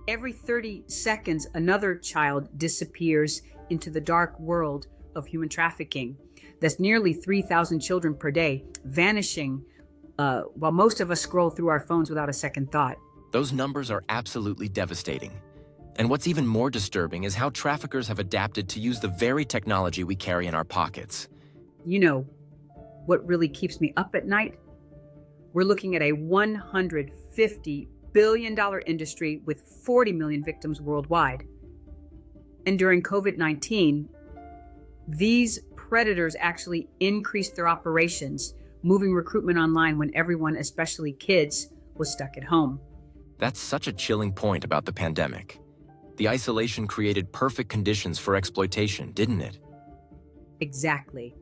Every 30 seconds, another child disappears into the dark world of human trafficking. That's nearly 3,000 children per day vanishing while most of us scroll through our phones without a second thought. Those numbers are absolutely devastating. And what's even more disturbing is how traffickers have adapted to use the very technology we carry in our pockets. You know what really keeps me up at night? We're looking at a $150 billion industry with 40 million victims worldwide. And during COVID-19, these predators actually increased their operations, moving recruitment online when everyone, especially kids, was stuck at home. That's such a chilling point about the pandemic. The isolation created perfect conditions for exploitation, didn't it? Exactly.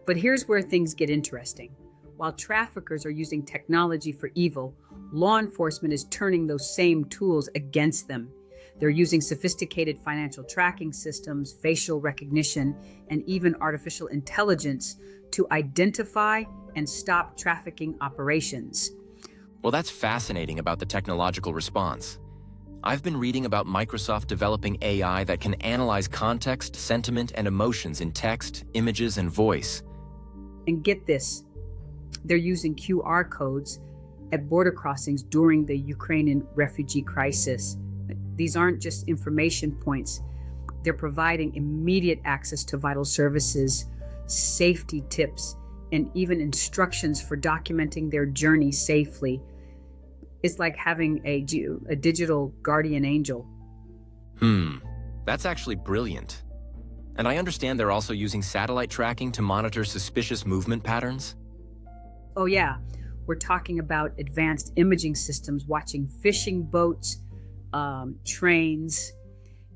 But here's where things get interesting. While traffickers are using technology for evil, law enforcement is turning those same tools against them. They're using sophisticated financial tracking systems, facial recognition, and even artificial intelligence to identify and stop trafficking operations. Well, that's fascinating about the technological response. I've been reading about Microsoft developing AI that can analyze context, sentiment, and emotions in text, images, and voice. And get this, they're using QR codes at border crossings during the Ukrainian refugee crisis. These aren't just information points. They're providing immediate access to vital services, safety tips, and even instructions for documenting their journey safely. It's like having a digital guardian angel. That's actually brilliant. And I understand they're also using satellite tracking to monitor suspicious movement patterns? Oh yeah, we're talking about advanced imaging systems watching fishing boats, trains,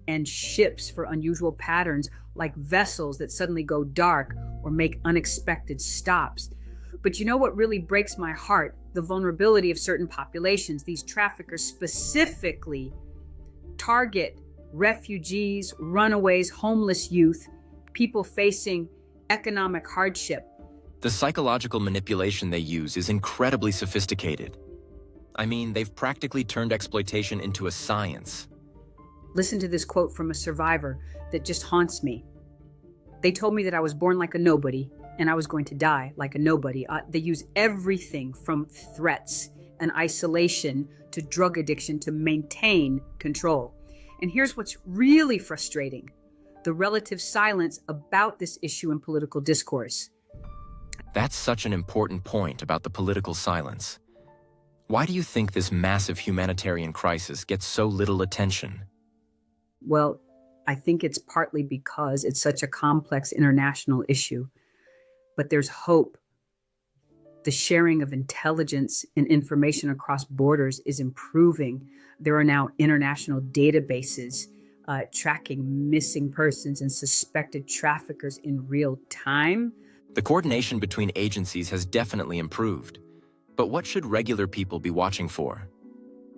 and ships for unusual patterns like vessels that suddenly go dark or make unexpected stops. But you know what really breaks my heart? The vulnerability of certain populations. These traffickers specifically target refugees, runaways, homeless youth, people facing economic hardship. The psychological manipulation they use is incredibly sophisticated. I mean, they've practically turned exploitation into a science. Listen to this quote from a survivor that just haunts me. They told me that I was born like a nobody and I was going to die like a nobody. They use everything from threats and isolation to drug addiction to maintain control. And here's what's really frustrating: the relative silence about this issue in political discourse. That's such an important point about the political silence. Why do you think this massive humanitarian crisis gets so little attention? Well, I think it's partly because it's such a complex international issue. But there's hope. The sharing of intelligence and information across borders is improving. There are now international databases tracking missing persons and suspected traffickers in real time. The coordination between agencies has definitely improved. But what should regular people be watching for?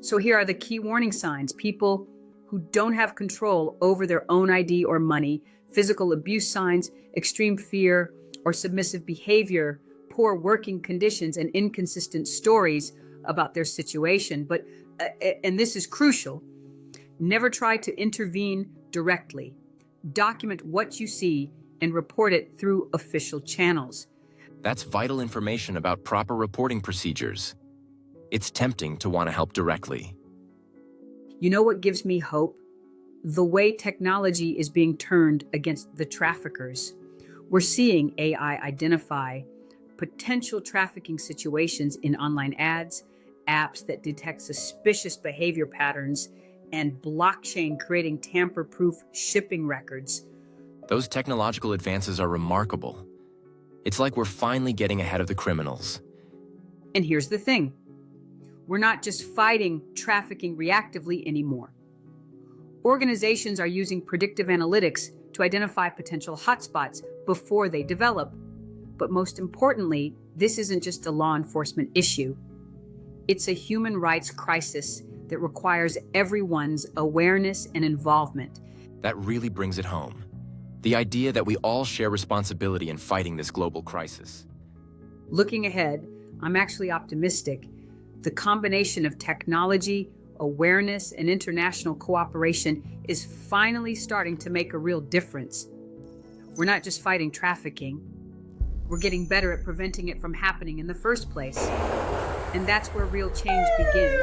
So here are the key warning signs. People who don't have control over their own ID or money, physical abuse signs, extreme fear or submissive behavior, poor working conditions, and inconsistent stories about their situation. But, and this is crucial, never try to intervene directly. Document what you see and report it through official channels. That's vital information about proper reporting procedures. It's tempting to want to help directly. You know what gives me hope? The way technology is being turned against the traffickers. We're seeing AI identify potential trafficking situations in online ads, apps that detect suspicious behavior patterns, and blockchain creating tamper-proof shipping records. Those technological advances are remarkable. It's like we're finally getting ahead of the criminals. And here's the thing. We're not just fighting trafficking reactively anymore. Organizations are using predictive analytics to identify potential hotspots before they develop. But most importantly, this isn't just a law enforcement issue. It's a human rights crisis that requires everyone's awareness and involvement. That really brings it home. The idea that we all share responsibility in fighting this global crisis. Looking ahead, I'm actually optimistic. The combination of technology, awareness and international cooperation is finally starting to make a real difference. We're not just fighting trafficking, we're getting better at preventing it from happening in the first place. And that's where real change begins.